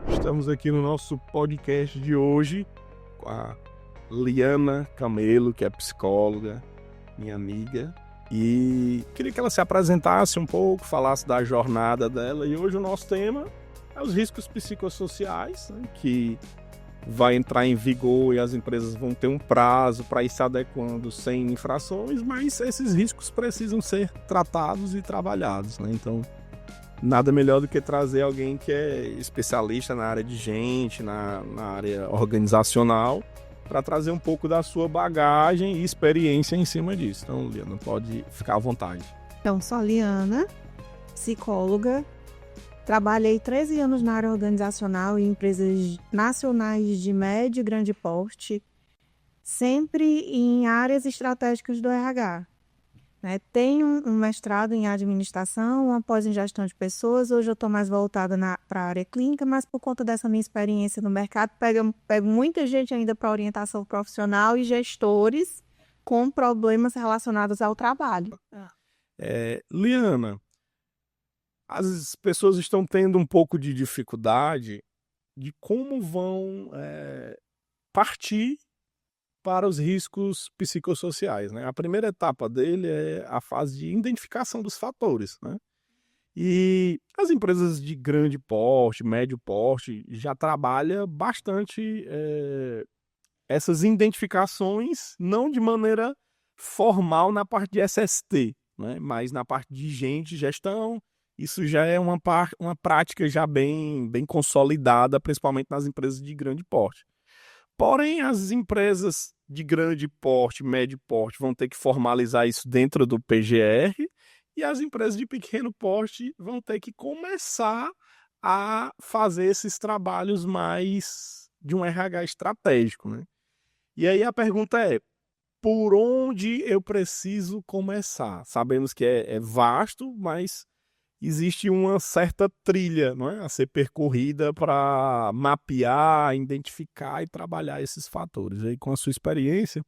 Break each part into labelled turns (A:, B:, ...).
A: Estamos aqui no nosso podcast de hoje com a Liana Camelo, que é psicóloga, minha amiga, e queria que ela se apresentasse um pouco, falasse da jornada dela. E hoje o nosso tema é os riscos psicossociais, né, que vai entrar em vigor e as empresas vão ter um prazo para ir se adequando sem infrações, mas esses riscos precisam ser tratados e trabalhados, né? Então, nada melhor do que trazer alguém que é especialista na área de gente, na área organizacional, para trazer um pouco da sua bagagem e experiência em cima disso. Então, Liana, pode ficar à vontade.
B: Então, sou a Liana, psicóloga. Trabalhei 13 anos na área organizacional em empresas nacionais de médio e grande porte, sempre em áreas estratégicas do RH. Tenho um mestrado em administração, uma pós em gestão de pessoas. Hoje eu estou mais voltada para a área clínica, mas por conta dessa minha experiência no mercado, pego muita gente ainda para orientação profissional e gestores com problemas relacionados ao trabalho.
A: Liana, as pessoas estão tendo um pouco de dificuldade de como vão partir para os riscos psicossociais, né? A primeira etapa dele é a fase de identificação dos fatores, né? E as empresas de grande porte, médio porte, já trabalham bastante essas identificações, não de maneira formal na parte de SST, né? Mas na parte de gente, gestão. Isso já é uma prática já bem consolidada, principalmente nas empresas de grande porte. Porém, as empresas de grande porte, médio porte, vão ter que formalizar isso dentro do PGR, e as empresas de pequeno porte vão ter que começar a fazer esses trabalhos mais de um RH estratégico, né? E aí a pergunta é, por onde eu preciso começar? Sabemos que é vasto, mas existe uma certa trilha, não é, a ser percorrida para mapear, identificar e trabalhar esses fatores. E aí, com a sua experiência,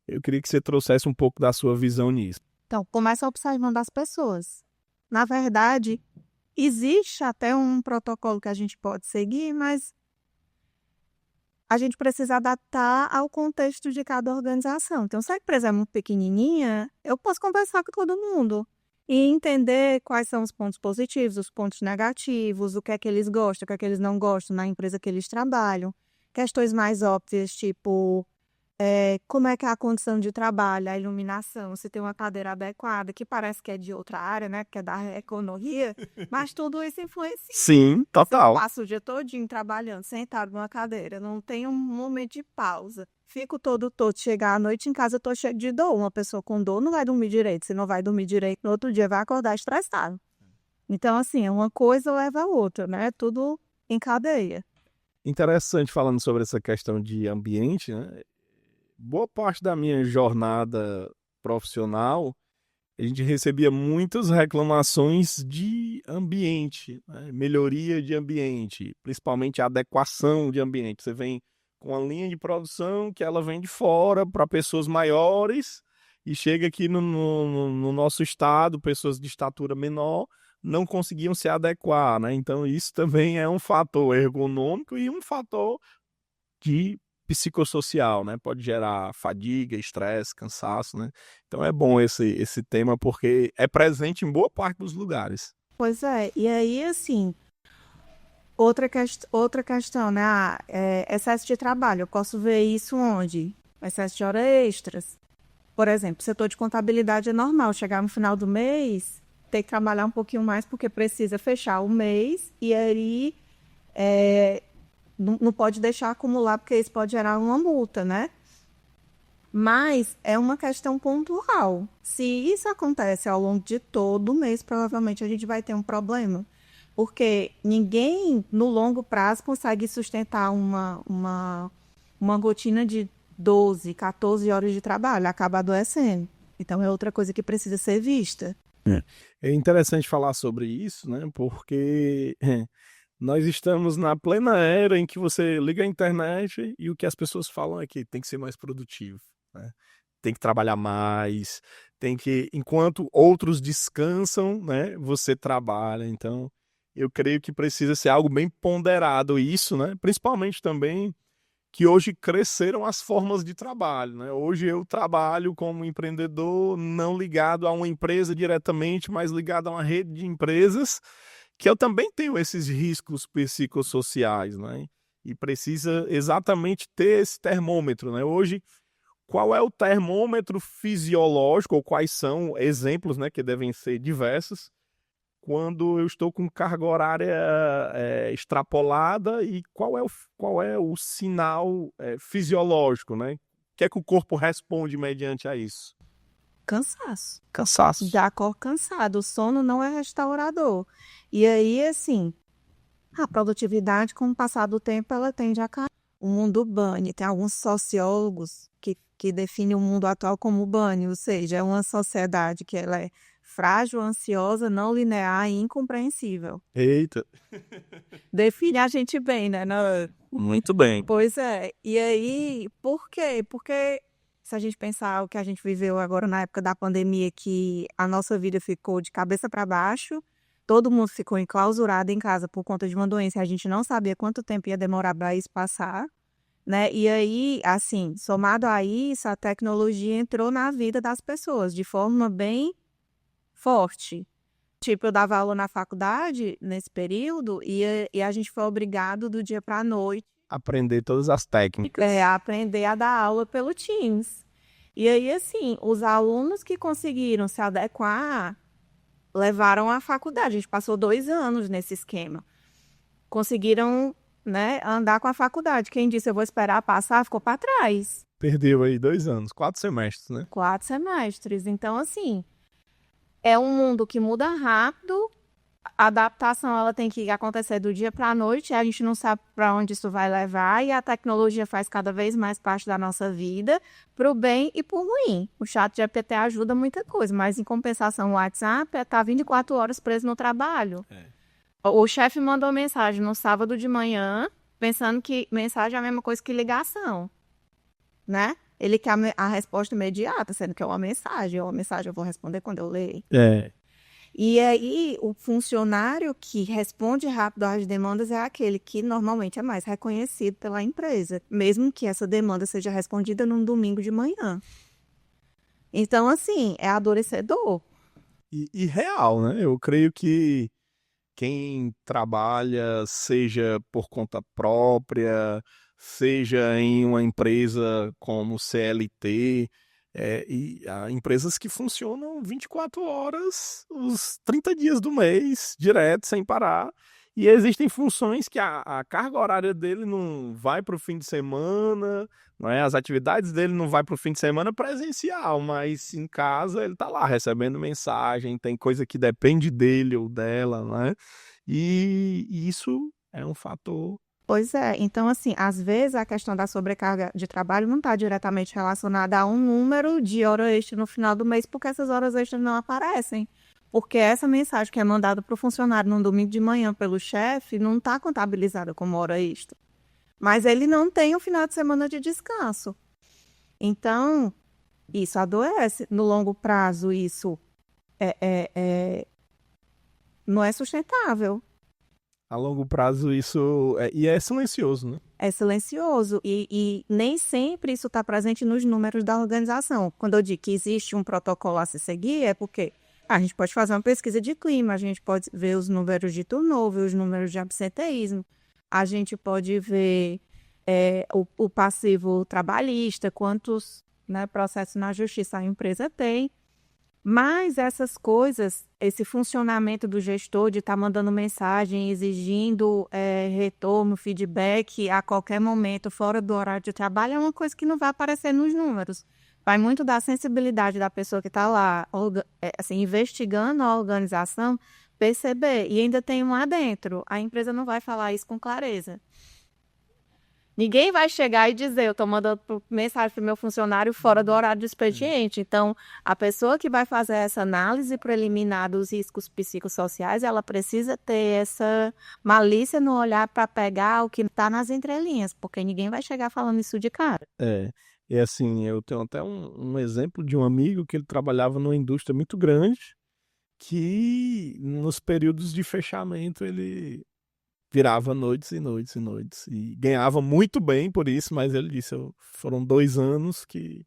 A: eu queria que você trouxesse um pouco da sua visão nisso.
B: Então, começa observando as pessoas. Na verdade, existe até um protocolo que a gente pode seguir, mas a gente precisa adaptar ao contexto de cada organização. Então, se a empresa é muito pequenininha, eu posso conversar com todo mundo e entender quais são os pontos positivos, os pontos negativos, o que é que eles gostam, o que é que eles não gostam na empresa que eles trabalham. Questões mais óbvias, tipo, como é que é a condição de trabalho, a iluminação, se tem uma cadeira adequada, que parece que é de outra área, né, que é da economia, mas tudo isso influencia.
A: Sim, total.
B: Eu passo o dia todinho trabalhando, sentado numa cadeira, não tenho um momento de pausa. Fico todo, chegar à noite em casa, eu tô cheio de dor. Uma pessoa com dor não vai dormir direito. Se não vai dormir direito, no outro dia vai acordar estressado. Então, assim, uma coisa leva a outra, né? Tudo em cadeia.
A: Interessante falando sobre essa questão de ambiente, né? Boa parte da minha jornada profissional, a gente recebia muitas reclamações de ambiente, né? Melhoria de ambiente, principalmente a adequação de ambiente. Você vem com a linha de produção que ela vem de fora para pessoas maiores e chega aqui no nosso estado, pessoas de estatura menor não conseguiam se adequar, né? Então isso também é um fator ergonômico e um fator de psicossocial, né? Pode gerar fadiga, estresse, cansaço, né? Então é bom esse tema porque é presente em boa parte dos lugares.
B: Pois é, e aí, assim, outra questão, né? Excesso de trabalho. Eu posso ver isso onde? Excesso de horas extras. Por exemplo, setor de contabilidade é normal. Chegar no final do mês, ter que trabalhar um pouquinho mais porque precisa fechar o mês e aí não pode deixar acumular porque isso pode gerar uma multa, né? Mas é uma questão pontual. Se isso acontece ao longo de todo o mês, provavelmente a gente vai ter um problema. Porque ninguém, no longo prazo, consegue sustentar uma rotina de 12, 14 horas de trabalho. Acaba adoecendo. Então, é outra coisa que precisa ser vista.
A: É interessante falar sobre isso, né? Porque nós estamos na plena era em que você liga a internet e o que as pessoas falam é que tem que ser mais produtivo, né? tem que trabalhar mais, tem que, enquanto outros descansam, né, você trabalha. Então, eu creio que precisa ser algo bem ponderado isso, né? Principalmente também que hoje cresceram as formas de trabalho, né? Hoje eu trabalho como empreendedor não ligado a uma empresa diretamente, mas ligado a uma rede de empresas, que eu também tenho esses riscos psicossociais, né? E precisa exatamente ter esse termômetro, né? Hoje, qual é o termômetro fisiológico, ou quais são exemplos, né, que devem ser diversos, quando eu estou com carga horária extrapolada e qual é o sinal fisiológico, né? O que é que o corpo responde mediante a isso?
B: Cansaço.
A: Cansaço.
B: Já acorda cansado. O sono não é restaurador. E aí, assim, a produtividade, com o passar do tempo, ela tende a cair. O mundo bunny, tem alguns sociólogos que definem o mundo atual como bunny, ou seja, é uma sociedade que ela é frágil, ansiosa, não linear e incompreensível.
A: Eita.
B: Define a gente bem, né?
A: Muito bem.
B: Pois é. E aí, por quê? Porque se a gente pensar o que a gente viveu agora na época da pandemia, que a nossa vida ficou de cabeça para baixo, todo mundo ficou enclausurado em casa por conta de uma doença e a gente não sabia quanto tempo ia demorar para isso passar, né? E aí, assim, somado a isso, a tecnologia entrou na vida das pessoas de forma bem forte. Tipo, eu dava aula na faculdade nesse período e a gente foi obrigado do dia para a noite
A: Aprender todas as técnicas.
B: a aprender a dar aula pelo Teams. E aí, assim, os alunos que conseguiram se adequar levaram à faculdade. A gente passou 2 anos nesse esquema. Conseguiram, né, andar com a faculdade. Quem disse eu vou esperar passar, ficou para trás.
A: Perdeu aí 2 anos, 4 semestres, né?
B: 4 semestres. Então, assim, é um mundo que muda rápido. A adaptação ela tem que acontecer do dia para a noite, a gente não sabe para onde isso vai levar e a tecnologia faz cada vez mais parte da nossa vida, para o bem e para o ruim. O ChatGPT ajuda muita coisa, mas em compensação o WhatsApp está 24 horas preso no trabalho. O chefe mandou mensagem no sábado de manhã, pensando que mensagem é a mesma coisa que ligação, né? Ele quer a resposta imediata, sendo que é uma mensagem eu vou responder quando eu ler. E aí, o funcionário que responde rápido às demandas é aquele que normalmente é mais reconhecido pela empresa, mesmo que essa demanda seja respondida num domingo de manhã. Então, assim, é adoecedor.
A: E real, né? Eu creio que quem trabalha, seja por conta própria, seja em uma empresa como CLT, e há empresas que funcionam 24 horas, os 30 dias do mês, direto, sem parar. E existem funções que a carga horária dele não vai para o fim de semana, não é? As atividades dele não vai para o fim de semana presencial, mas em casa ele está lá recebendo mensagem, tem coisa que depende dele ou dela, né? E isso é um fator.
B: Pois é, então assim, às vezes a questão da sobrecarga de trabalho não está diretamente relacionada a um número de hora extra no final do mês, porque essas horas extras não aparecem. Porque essa mensagem que é mandada para o funcionário num domingo de manhã pelo chefe não está contabilizada como hora extra. Mas ele não tem o final de semana de descanso. Então, isso adoece. No longo prazo, isso não é sustentável.
A: A longo prazo isso e é silencioso, né?
B: É silencioso e nem sempre isso está presente nos números da organização. Quando eu digo que existe um protocolo a se seguir, é porque a gente pode fazer uma pesquisa de clima, a gente pode ver os números de turnover, os números de absenteísmo, a gente pode ver o passivo trabalhista, quantos, né, processos na justiça a empresa tem. Mas essas coisas, esse funcionamento do gestor de estar mandando mensagem, exigindo retorno, feedback a qualquer momento, fora do horário de trabalho, é uma coisa que não vai aparecer nos números. Vai muito da sensibilidade da pessoa que está lá, assim, investigando a organização, perceber. E ainda tem um lá dentro. A empresa não vai falar isso com clareza. Ninguém vai chegar e dizer, eu estou mandando mensagem para o meu funcionário fora do horário do expediente. Então, a pessoa que vai fazer essa análise preliminar dos riscos psicossociais, ela precisa ter essa malícia no olhar para pegar o que está nas entrelinhas, porque ninguém vai chegar falando isso de cara.
A: E assim, eu tenho até um exemplo de um amigo que ele trabalhava numa indústria muito grande, que nos períodos de fechamento ele virava noites e noites e noites. E ganhava muito bem por isso, mas ele disse, foram 2 anos que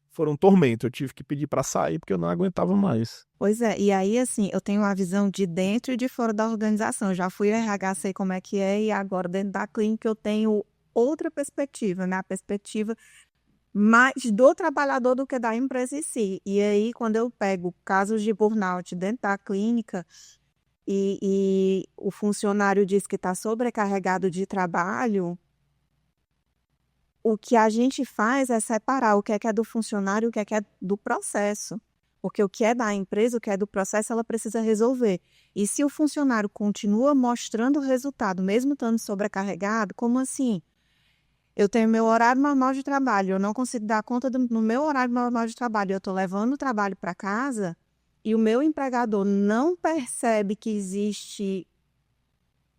A: foram tormento. Eu tive que pedir para sair porque eu não aguentava mais.
B: Pois é, e aí, assim, eu tenho uma visão de dentro e de fora da organização. Eu já fui RH, sei como é que é, e agora dentro da clínica eu tenho outra perspectiva, né? A perspectiva mais do trabalhador do que da empresa em si. E aí, quando eu pego casos de burnout dentro da clínica e o funcionário diz que está sobrecarregado de trabalho, o que a gente faz é separar o que é do funcionário e o que é do processo. Porque o que é da empresa, o que é do processo, ela precisa resolver. E se o funcionário continua mostrando o resultado, mesmo estando sobrecarregado, como assim? Eu tenho meu horário normal de trabalho, eu não consigo dar conta no meu horário normal de trabalho, eu estou levando o trabalho para casa e o meu empregador não percebe que existe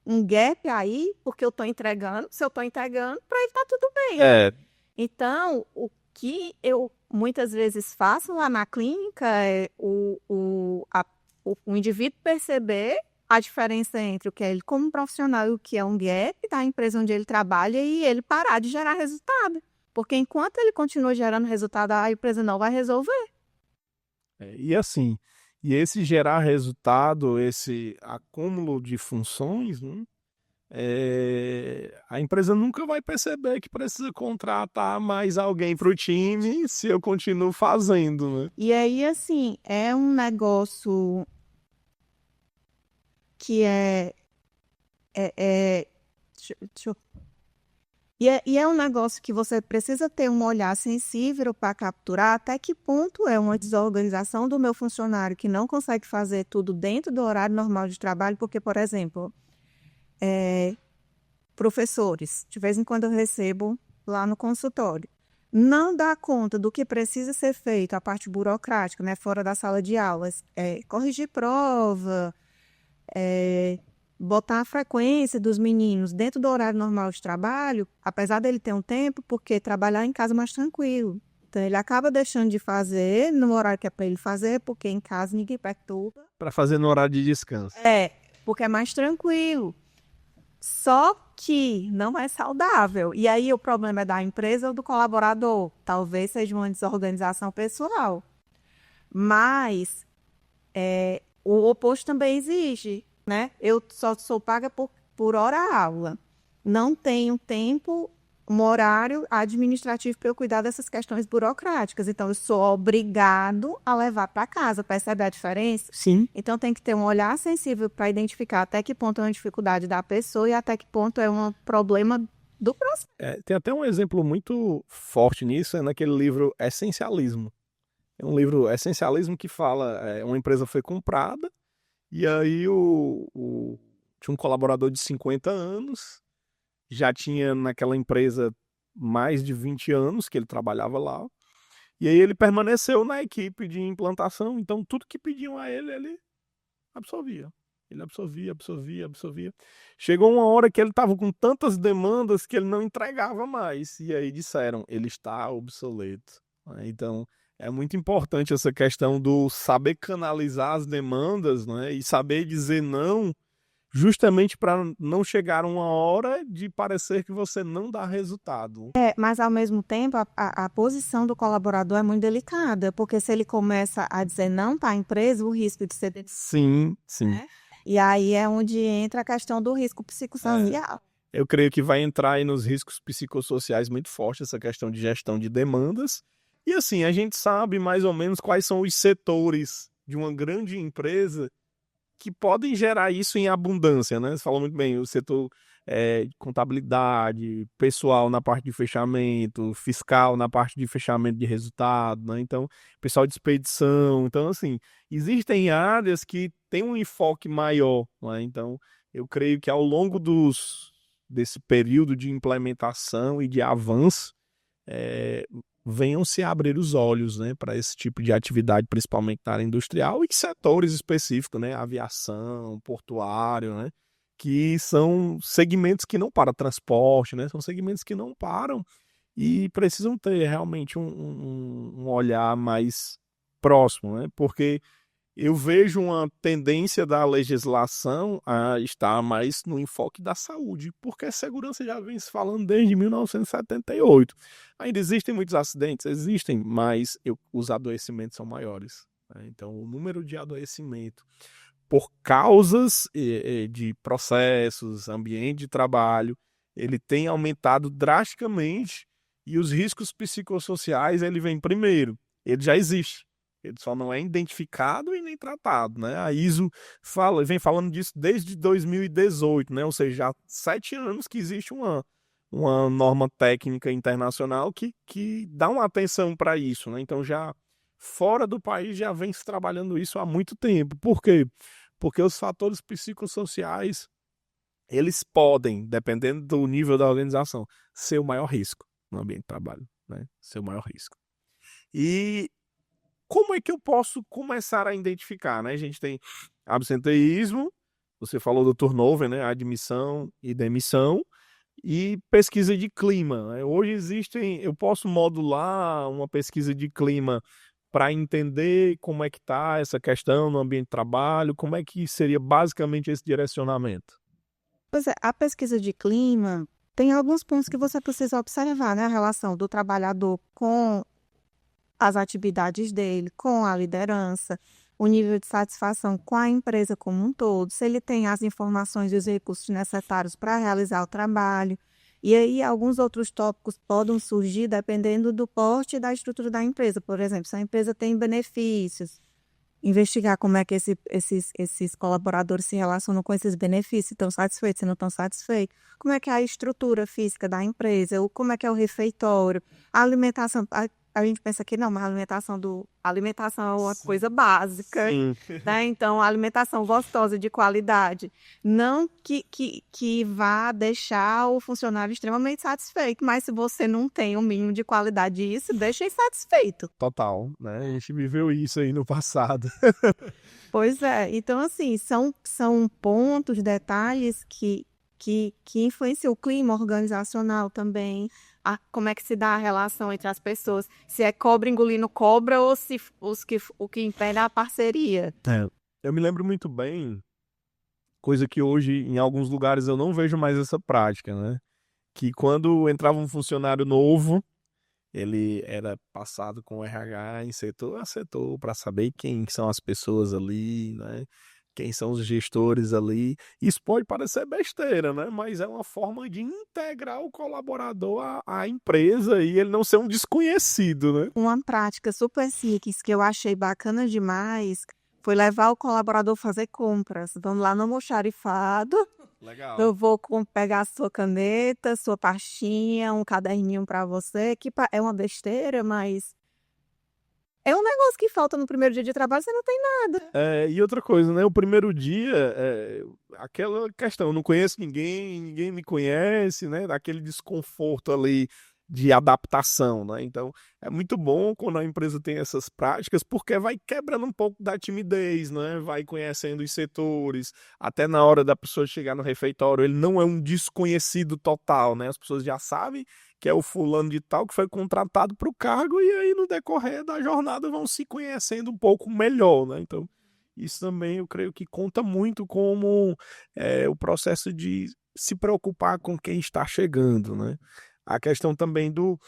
B: um gap aí, porque eu estou entregando, se eu estou entregando, para ele está tudo bem.
A: É,
B: Então, o que eu muitas vezes faço lá na clínica é o indivíduo perceber a diferença entre o que é ele como profissional e o que é um gap da empresa onde ele trabalha e ele parar de gerar resultado. Porque enquanto ele continua gerando resultado, a empresa não vai resolver.
A: e assim, e esse gerar resultado, esse acúmulo de funções, né, a empresa nunca vai perceber que precisa contratar mais alguém para o time se eu continuo fazendo, né?
B: E aí, assim, é um negócio que é deixa eu e é um negócio que você precisa ter um olhar sensível para capturar até que ponto é uma desorganização do meu funcionário que não consegue fazer tudo dentro do horário normal de trabalho, porque, por exemplo, professores, de vez em quando eu recebo lá no consultório, não dá conta do que precisa ser feito, a parte burocrática, né, fora da sala de aulas, corrigir prova, botar a frequência dos meninos dentro do horário normal de trabalho, apesar dele ter um tempo, porque trabalhar em casa é mais tranquilo. Então, ele acaba deixando de fazer no horário que é para ele fazer, porque em casa ninguém perturba.
A: Para fazer no horário de descanso.
B: Porque é mais tranquilo. Só que não é saudável. E aí o problema é da empresa ou do colaborador. Talvez seja uma desorganização pessoal. Mas o oposto também existe, né? Eu só sou paga por hora aula. Não tenho tempo, um horário administrativo para eu cuidar dessas questões burocráticas. Então, eu sou obrigado a levar para casa. Percebe a diferença?
A: Sim.
B: Então, tem que ter um olhar sensível para identificar até que ponto é uma dificuldade da pessoa e até que ponto é um problema do processo.
A: Tem até um exemplo muito forte nisso, é naquele livro Essencialismo. É um livro Essencialismo que fala, uma empresa foi comprada e aí tinha um colaborador de 50 anos, já tinha naquela empresa mais de 20 anos que ele trabalhava lá, e aí ele permaneceu na equipe de implantação, então tudo que pediam a ele absorvia. Ele absorvia, absorvia, absorvia. Chegou uma hora que ele estava com tantas demandas que ele não entregava mais. E aí disseram, ele está obsoleto. Então, é muito importante essa questão do saber canalizar as demandas, né? E saber dizer não, justamente para não chegar uma hora de parecer que você não dá resultado.
B: Mas, ao mesmo tempo, a posição do colaborador é muito delicada, porque se ele começa a dizer não para a empresa, o risco de ser demitido.
A: Sim, sim.
B: E aí é onde entra a questão do risco psicossocial.
A: Eu creio que vai entrar aí nos riscos psicossociais muito forte essa questão de gestão de demandas. E assim, a gente sabe mais ou menos quais são os setores de uma grande empresa que podem gerar isso em abundância, né? Você falou muito bem, o setor de contabilidade, pessoal na parte de fechamento, fiscal na parte de fechamento de resultado, né? Então, pessoal de expedição. Então, assim, existem áreas que têm um enfoque maior, né? Então, eu creio que ao longo desse período de implementação e de avanço, venham se abrir os olhos, né, para esse tipo de atividade, principalmente na área industrial e setores específicos, né, aviação, portuário, né, que são segmentos que não param, transporte, né, são segmentos que não param e precisam ter realmente um olhar mais próximo, né? Porque eu vejo uma tendência da legislação a estar mais no enfoque da saúde, porque a segurança já vem se falando desde 1978. Ainda existem muitos acidentes, existem, mas os adoecimentos são maiores, né? Então, o número de adoecimento por causas de processos, ambiente de trabalho, ele tem aumentado drasticamente e os riscos psicossociais, ele vem primeiro. Ele já existe. Ele só não é identificado e nem tratado, né? A ISO vem falando disso desde 2018, né? Ou seja, já há 7 anos que existe uma norma técnica internacional que dá uma atenção para isso, né? Então, já fora do país já vem se trabalhando isso há muito tempo. Por quê? Porque os fatores psicossociais, eles podem, dependendo do nível da organização, ser o maior risco no ambiente de trabalho, né? Ser o maior risco. E como é que eu posso começar a identificar, né? A gente tem absenteísmo, você falou do turnover, né? Admissão e demissão, e pesquisa de clima, né? Hoje eu posso modular uma pesquisa de clima para entender como é que está essa questão no ambiente de trabalho, como é que seria basicamente esse direcionamento?
B: Pois é, a pesquisa de clima tem alguns pontos que você precisa observar, né? A relação do trabalhador com as atividades dele, com a liderança, o nível de satisfação com a empresa como um todo, se ele tem as informações e os recursos necessários para realizar o trabalho. E aí, alguns outros tópicos podem surgir dependendo do porte e da estrutura da empresa. Por exemplo, se a empresa tem benefícios, investigar como é que esses colaboradores se relacionam com esses benefícios, se estão satisfeitos, se não estão satisfeitos, como é que é a estrutura física da empresa, como é que é o refeitório, a alimentação. A gente pensa que não, mas a alimentação é uma coisa básica,
A: Sim.
B: né? Então, a alimentação gostosa, de qualidade, não que vá deixar o funcionário extremamente satisfeito, mas se você não tem o mínimo de qualidade disso, deixa insatisfeito.
A: Total, né? A gente viveu isso aí no passado.
B: Pois é, então assim, são pontos, detalhes que influenciam o clima organizacional também, como é que se dá a relação entre as pessoas, se é cobra engolindo cobra ou se o que impede é a parceria.
A: Eu me lembro muito bem, coisa que hoje em alguns lugares eu não vejo mais essa prática, né? Que quando entrava um funcionário novo, ele era passado com o RH em setor a setor para saber quem são as pessoas ali, né? Quem são os gestores ali. Isso pode parecer besteira, né? Mas é uma forma de integrar o colaborador à empresa e ele não ser um desconhecido, né?
B: Uma prática super simples que eu achei bacana demais foi levar o colaborador a fazer compras. Vamos lá no almoxarifado.
A: Legal.
B: Eu vou pegar a sua caneta, sua pastinha, um caderninho para você, que é uma besteira, mas é um negócio que falta no primeiro dia de trabalho, você não tem nada.
A: E outra coisa, né? O primeiro dia, aquela questão, eu não conheço ninguém, ninguém me conhece, né? Daquele desconforto ali de adaptação, né? Então, é muito bom quando a empresa tem essas práticas, porque vai quebrando um pouco da timidez, né? Vai conhecendo os setores, até na hora da pessoa chegar no refeitório, ele não é um desconhecido total, né? As pessoas já sabem que é o fulano de tal que foi contratado para o cargo e aí no decorrer da jornada vão se conhecendo um pouco melhor, né? Então, isso também eu creio que conta muito como o processo de se preocupar com quem está chegando, né? A questão também do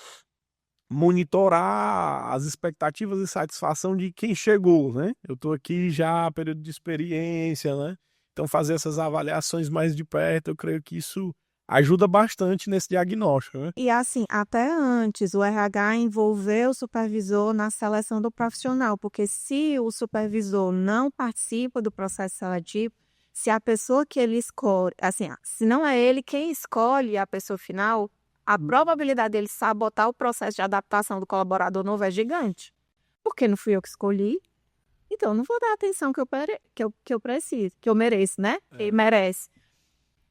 A: monitorar as expectativas e satisfação de quem chegou, né? Eu estou aqui já, período de experiência, né? Então, fazer essas avaliações mais de perto, eu creio que isso ajuda bastante nesse diagnóstico, né?
B: E assim, até antes, o RH envolver o supervisor na seleção do profissional, porque se o supervisor não participa do processo seletivo, se a pessoa que ele escolhe, assim, se não é ele quem escolhe a pessoa final, a probabilidade dele sabotar o processo de adaptação do colaborador novo é gigante. Porque não fui eu que escolhi, então não vou dar a atenção que eu preciso, que eu mereço, né? Ele merece.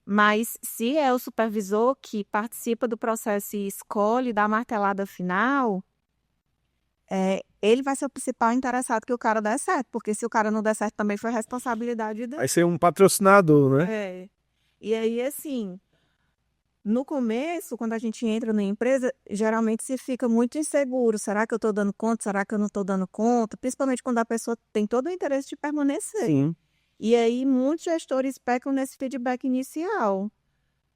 B: Mas se é o supervisor que participa do processo e escolhe dar a martelada final, ele vai ser o principal interessado que o cara dê certo, porque se o cara não der certo também foi responsabilidade dele.
A: Vai ser um patrocinador, né?
B: E aí, assim, no começo, quando a gente entra na empresa, geralmente se fica muito inseguro. Será que eu estou dando conta? Será que eu não estou dando conta? Principalmente quando a pessoa tem todo o interesse de permanecer.
A: Sim.
B: E aí, muitos gestores pecam nesse feedback inicial.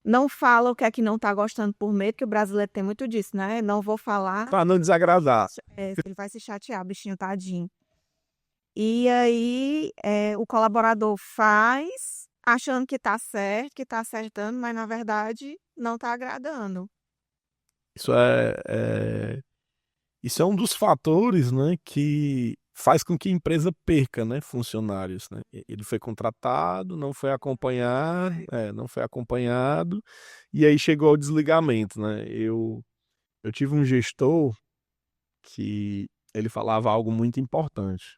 B: Não fala o que é que não está gostando por medo, que o brasileiro tem muito disso, né? Não vou falar,
A: Para não desagradar.
B: ele vai se chatear, bichinho tadinho. E aí, o colaborador faz, achando que está certo, que está acertando, mas na verdade não está agradando.
A: Isso isso é um dos fatores, né, que faz com que a empresa perca, né, funcionários, né? Ele foi contratado, não foi acompanhado, e aí chegou ao desligamento, né? Eu tive um gestor que ele falava algo muito importante.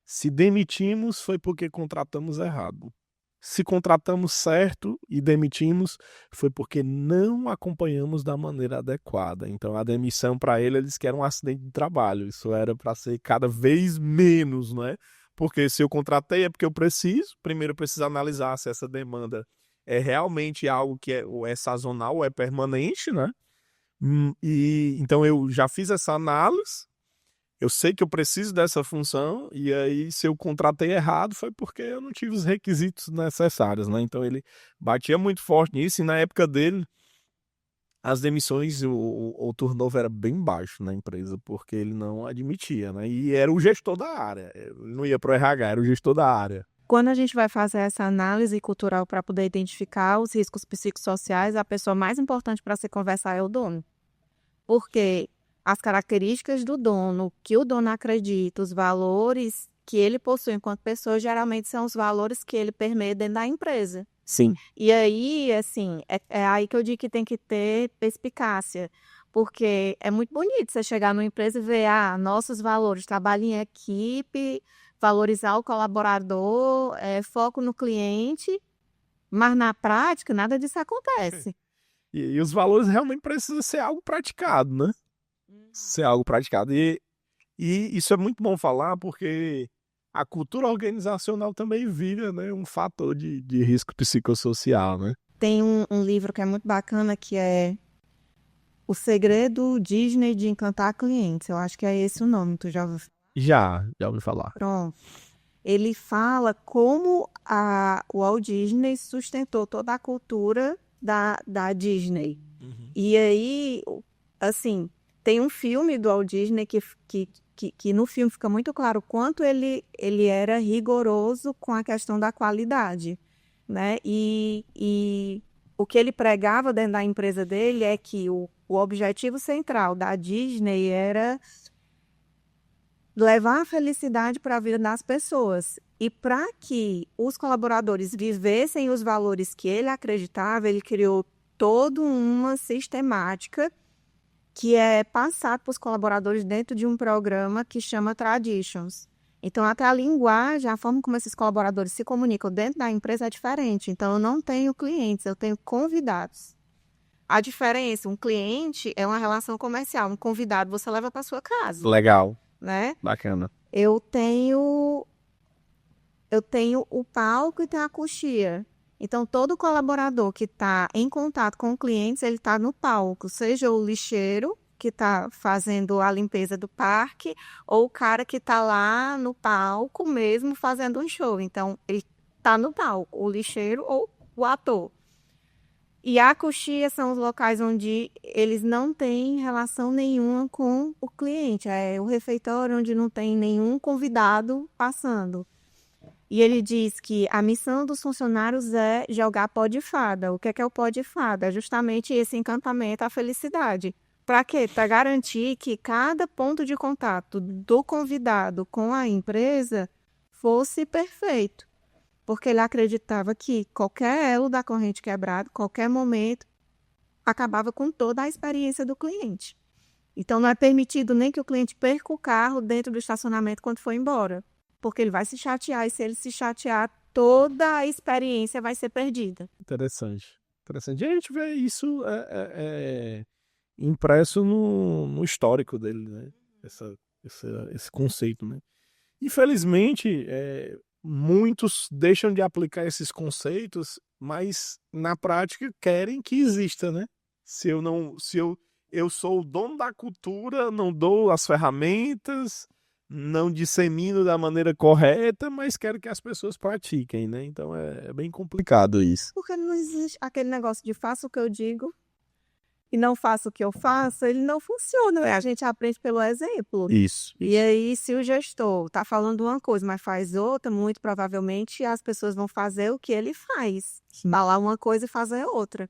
A: Se demitimos foi porque contratamos errado. Se contratamos certo e demitimos, foi porque não acompanhamos da maneira adequada. Então, a demissão para ele, eles querem um acidente de trabalho. Isso era para ser cada vez menos, né? Porque se eu contratei é porque eu preciso. Primeiro, eu preciso analisar se essa demanda é realmente algo que ou é sazonal ou é permanente, né? E então eu já fiz essa análise. Eu sei que eu preciso dessa função, e aí, se eu contratei errado, foi porque eu não tive os requisitos necessários, né? Então, ele batia muito forte nisso, e na época dele, as demissões, o turnover era bem baixo na empresa, porque ele não admitia, né? E era o gestor da área, ele não ia pro RH, era o gestor da área.
B: Quando a gente vai fazer essa análise cultural para poder identificar os riscos psicossociais, a pessoa mais importante para se conversar é o dono. Porque as características do dono, que o dono acredita, os valores que ele possui enquanto pessoa, geralmente são os valores que ele permeia dentro da empresa.
A: Sim.
B: E aí, assim, é aí que eu digo que tem que ter perspicácia. Porque é muito bonito você chegar numa empresa e ver, nossos valores, trabalho em equipe, valorizar o colaborador, foco no cliente, mas na prática nada disso acontece.
A: E os valores realmente precisam ser algo praticado, né? Ser algo praticado. E isso é muito bom falar, porque a cultura organizacional também vira, né, um fator de risco psicossocial, né?
B: Tem um livro que é muito bacana, que é O Segredo Disney de Encantar Clientes. Eu acho que é esse o nome, tu já ouviu?
A: Já ouvi falar.
B: Pronto. Ele fala como o Walt Disney sustentou toda a cultura da Disney. E aí, assim, tem um filme do Walt Disney que no filme fica muito claro o quanto ele era rigoroso com a questão da qualidade, né? E o que ele pregava dentro da empresa dele é que o objetivo central da Disney era levar a felicidade para a vida das pessoas. E para que os colaboradores vivessem os valores que ele acreditava, ele criou toda uma sistemática que é passado para os colaboradores dentro de um programa que chama Traditions. Então, até a linguagem, a forma como esses colaboradores se comunicam dentro da empresa é diferente. Então, eu não tenho clientes, eu tenho convidados. A diferença, um cliente é uma relação comercial, um convidado você leva para sua casa.
A: Legal.
B: Né?
A: Bacana.
B: Eu tenho o palco e tenho a coxia. Então, todo colaborador que está em contato com clientes, ele está no palco, seja o lixeiro, que está fazendo a limpeza do parque, ou o cara que está lá no palco mesmo fazendo um show. Então, ele está no palco, o lixeiro ou o ator. E a coxia são os locais onde eles não têm relação nenhuma com o cliente. É o refeitório onde não tem nenhum convidado passando. E ele diz que a missão dos funcionários é jogar pó de fada. O que é o pó de fada? É justamente esse encantamento, a felicidade. Para quê? Para garantir que cada ponto de contato do convidado com a empresa fosse perfeito. Porque ele acreditava que qualquer elo da corrente quebrado, qualquer momento, acabava com toda a experiência do cliente. Então, não é permitido nem que o cliente perca o carro dentro do estacionamento quando for embora, porque ele vai se chatear, e se ele se chatear, toda a experiência vai ser perdida.
A: Interessante. E a gente vê isso impresso no histórico dele, né? Esse conceito, né? Infelizmente, muitos deixam de aplicar esses conceitos, mas na prática querem que exista, né? Se eu sou o dono da cultura, não dou as ferramentas, não dissemino da maneira correta, mas quero que as pessoas pratiquem, né? Então é bem complicado isso.
B: Porque não existe aquele negócio de faça o que eu digo e não faça o que eu faço, ele não funciona, né? A gente aprende pelo exemplo.
A: Isso.
B: E aí, se o gestor está falando uma coisa, mas faz outra, muito provavelmente as pessoas vão fazer o que ele faz. Falar uma coisa e fazer outra.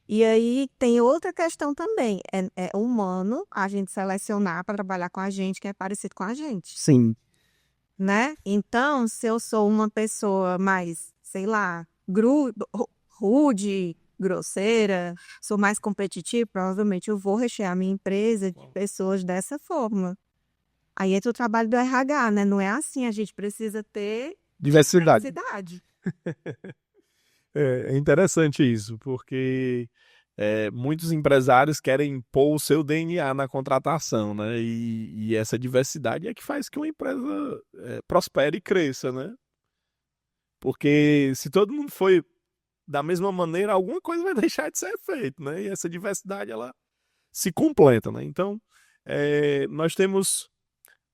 B: E aí tem outra questão também. É humano a gente selecionar para trabalhar com a gente que é parecido com a gente,
A: Sim.
B: né? Então, se eu sou uma pessoa mais, sei lá, rude, grosseira, sou mais competitiva, provavelmente eu vou rechear minha empresa de pessoas dessa forma. Aí entra o trabalho do RH, né? Não é assim, a gente precisa ter
A: Diversidade. É interessante isso, porque muitos empresários querem impor o seu DNA na contratação, né? E essa diversidade é que faz que uma empresa prospere e cresça, né? Porque se todo mundo for da mesma maneira, alguma coisa vai deixar de ser feita, né? E essa diversidade, ela se completa, né? Então, nós temos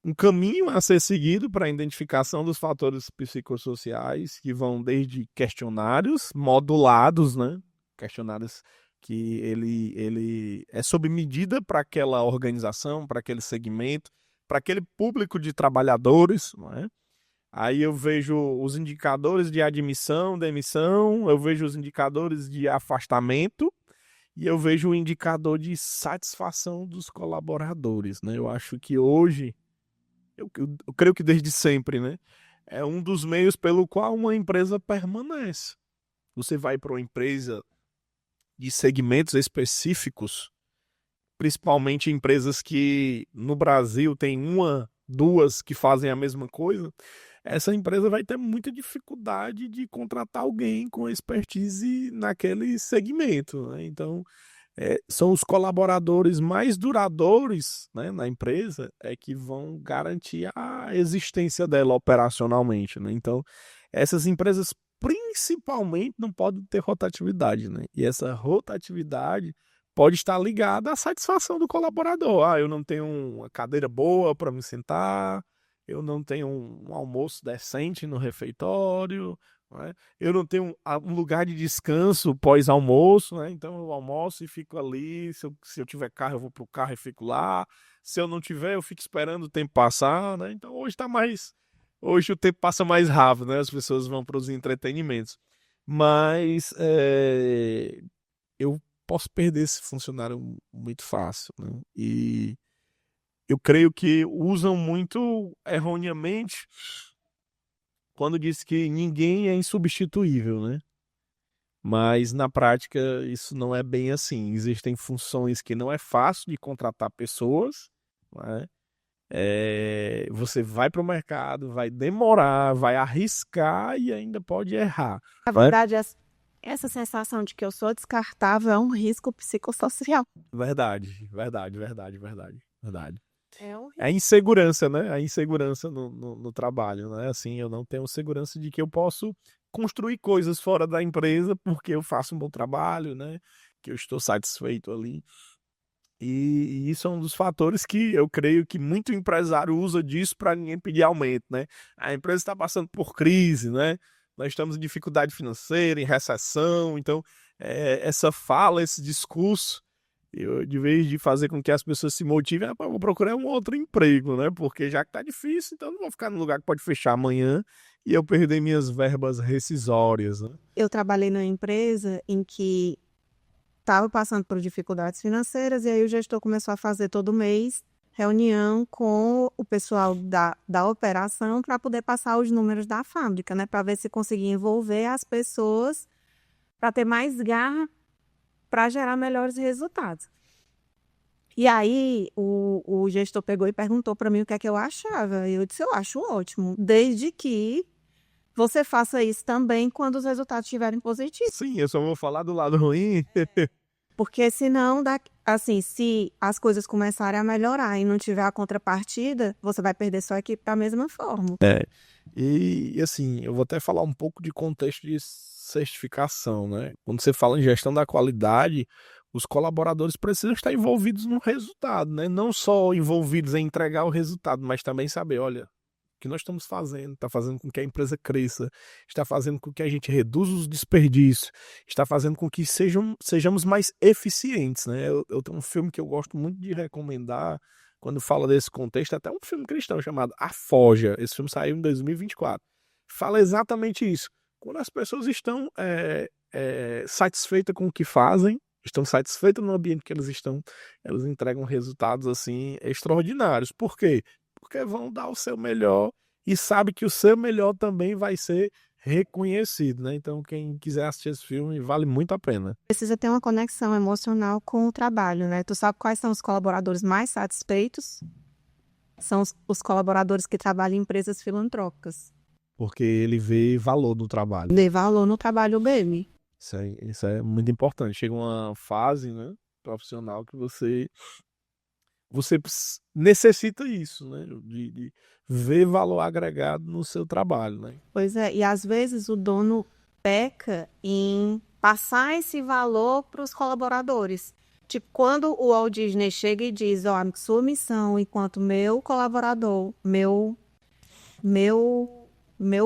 A: um caminho a ser seguido para a identificação dos fatores psicossociais, que vão desde questionários modulados, né? Questionários que ele é sob medida para aquela organização, para aquele segmento, para aquele público de trabalhadores, não é? Aí eu vejo os indicadores de admissão, demissão, eu vejo os indicadores de afastamento e eu vejo o indicador de satisfação dos colaboradores, né? Eu acho que hoje, eu creio que desde sempre, né? É um dos meios pelo qual uma empresa permanece. Você vai para uma empresa de segmentos específicos, principalmente empresas que no Brasil tem uma, duas que fazem a mesma coisa, essa empresa vai ter muita dificuldade de contratar alguém com expertise naquele segmento, né? Então, são os colaboradores mais duradouros, né, na empresa que vão garantir a existência dela operacionalmente, né? Então, essas empresas principalmente não podem ter rotatividade, né? E essa rotatividade pode estar ligada à satisfação do colaborador. Eu não tenho uma cadeira boa para me sentar, eu não tenho um almoço decente no refeitório, né? Eu não tenho um lugar de descanso pós-almoço, né? Então eu almoço e fico ali. Se eu tiver carro, eu vou pro carro e fico lá. Se eu não tiver, eu fico esperando o tempo passar, né? Então hoje o tempo passa mais rápido, né? As pessoas vão para os entretenimentos. Mas eu posso perder esse funcionário muito fácil, né? E eu creio que usam muito erroneamente quando diz que ninguém é insubstituível, né? Mas na prática isso não é bem assim. Existem funções que não é fácil de contratar pessoas, né? Você vai para o mercado, vai demorar, vai arriscar e ainda pode errar.
B: Na verdade, essa sensação de que eu sou descartável é um risco psicossocial.
A: Verdade.
B: É um risco.
A: A insegurança, né? A insegurança no trabalho, né? Assim, eu não tenho segurança de que eu posso construir coisas fora da empresa porque eu faço um bom trabalho, né? Que eu estou satisfeito ali. E isso é um dos fatores que eu creio que muito empresário usa disso para ninguém pedir aumento, né? A empresa está passando por crise, né? Nós estamos em dificuldade financeira, em recessão, então essa fala, esse discurso, de vez de fazer com que as pessoas se motivem, eu vou procurar um outro emprego, né? Porque já que tá difícil, então eu não vou ficar num lugar que pode fechar amanhã e eu perder minhas verbas rescisórias, né?
B: Eu trabalhei numa empresa em que estava passando por dificuldades financeiras e aí o gestor começou a fazer todo mês reunião com o pessoal da operação para poder passar os números da fábrica, né? Para ver se conseguia envolver as pessoas para ter mais garra para gerar melhores resultados. E aí o gestor pegou e perguntou para mim o que é que eu achava. E eu disse, eu acho ótimo, desde que você faça isso também quando os resultados estiverem positivos.
A: Sim, eu só vou falar do lado ruim.
B: Porque senão, assim, se as coisas começarem a melhorar e não tiver a contrapartida, você vai perder sua equipe da mesma forma.
A: E assim, eu vou até falar um pouco de contexto de certificação, né? Quando você fala em gestão da qualidade, os colaboradores precisam estar envolvidos no resultado, né? Não só envolvidos em entregar o resultado, mas também saber, olha, o que nós estamos fazendo, está fazendo com que a empresa cresça, está fazendo com que a gente reduza os desperdícios, está fazendo com que sejamos mais eficientes, né? Eu tenho um filme que eu gosto muito de recomendar quando fala desse contexto, até um filme cristão chamado A Forja. Esse filme saiu em 2024. Fala exatamente isso. Quando as pessoas estão satisfeitas com o que fazem, estão satisfeitas no ambiente que elas estão, elas entregam resultados assim extraordinários. Por quê? Porque vão dar o seu melhor e sabe que o seu melhor também vai ser reconhecido, né? Então, quem quiser assistir esse filme, vale muito a pena.
B: Precisa ter uma conexão emocional com o trabalho, né? Tu sabe quais são os colaboradores mais satisfeitos? São os colaboradores que trabalham em empresas filantrópicas.
A: Porque ele vê valor no trabalho.
B: Dê valor no trabalho dele.
A: Isso é muito importante. Chega uma fase, né, profissional que você necessita isso, né, de ver valor agregado no seu trabalho, né?
B: Pois é, e às vezes o dono peca em passar esse valor para os colaboradores. Tipo, quando o Walt Disney chega e diz, ó, sua missão enquanto meu colaborador, meu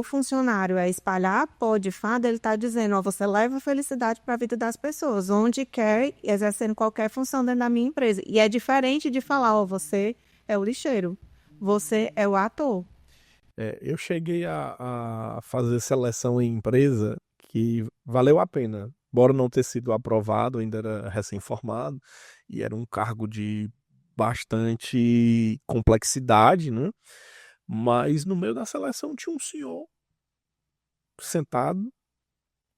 B: funcionário é espalhar pó de fada, ele está dizendo, ó, você leva felicidade para a vida das pessoas, onde quer, exercendo qualquer função dentro da minha empresa. E é diferente de falar, ó, você é o lixeiro, você é o ator.
A: Eu cheguei a fazer seleção em empresa que valeu a pena, embora não ter sido aprovado, ainda era recém-formado, e era um cargo de bastante complexidade, né? Mas no meio da seleção tinha um senhor sentado,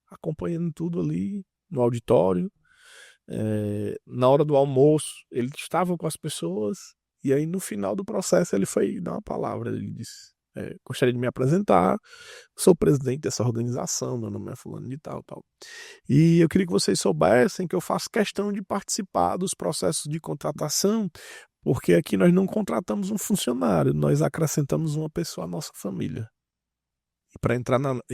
A: acompanhando tudo ali no auditório. Na hora do almoço, ele estava com as pessoas, e aí no final do processo ele foi dar uma palavra. Ele disse: gostaria de me apresentar, sou presidente dessa organização, meu nome é fulano de tal, tal. E eu queria que vocês soubessem que eu faço questão de participar dos processos de contratação, porque aqui nós não contratamos um funcionário, nós acrescentamos uma pessoa à nossa família. E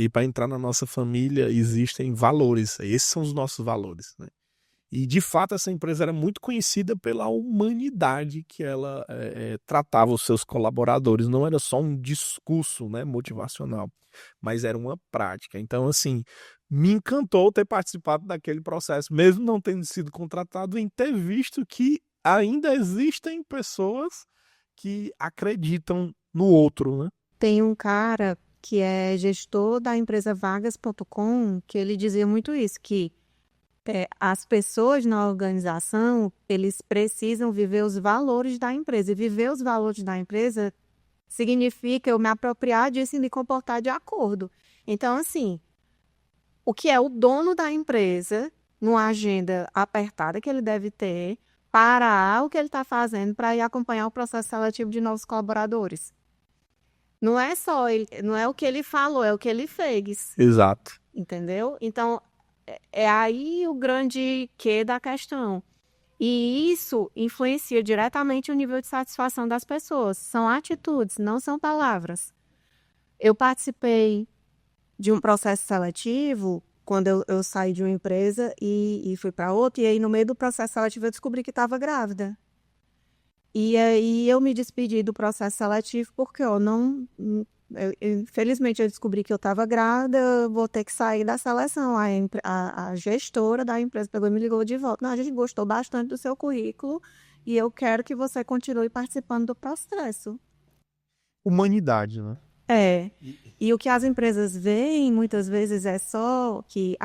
A: para entrar na nossa família existem valores, esses são os nossos valores, né? E de fato essa empresa era muito conhecida pela humanidade que ela tratava os seus colaboradores, não era só um discurso, né, motivacional, mas era uma prática. Então, assim, me encantou ter participado daquele processo, mesmo não tendo sido contratado, em ter visto que ainda existem pessoas que acreditam no outro, né?
B: Tem um cara que é gestor da empresa vagas.com, que ele dizia muito isso, que as pessoas na organização, eles precisam viver os valores da empresa. E viver os valores da empresa significa eu me apropriar disso e me comportar de acordo. Então, assim, o que é o dono da empresa, numa agenda apertada que ele deve ter, parar o que ele está fazendo para ir acompanhar o processo seletivo de novos colaboradores. Não é só não é o que ele falou, é o que ele fez.
A: Exato.
B: Entendeu? Então, é aí o grande quê da questão. E isso influencia diretamente o nível de satisfação das pessoas. São atitudes, não são palavras. Eu participei de um processo seletivo quando eu saí de uma empresa e fui para outra. E aí, no meio do processo seletivo, eu descobri que estava grávida. E aí, eu me despedi do processo seletivo porque infelizmente eu descobri que eu estava grávida, eu vou ter que sair da seleção. A gestora da empresa pegou e me ligou de volta. Não, a gente gostou bastante do seu currículo e eu quero que você continue participando do processo.
A: Humanidade, né?
B: E o que as empresas veem muitas vezes é só que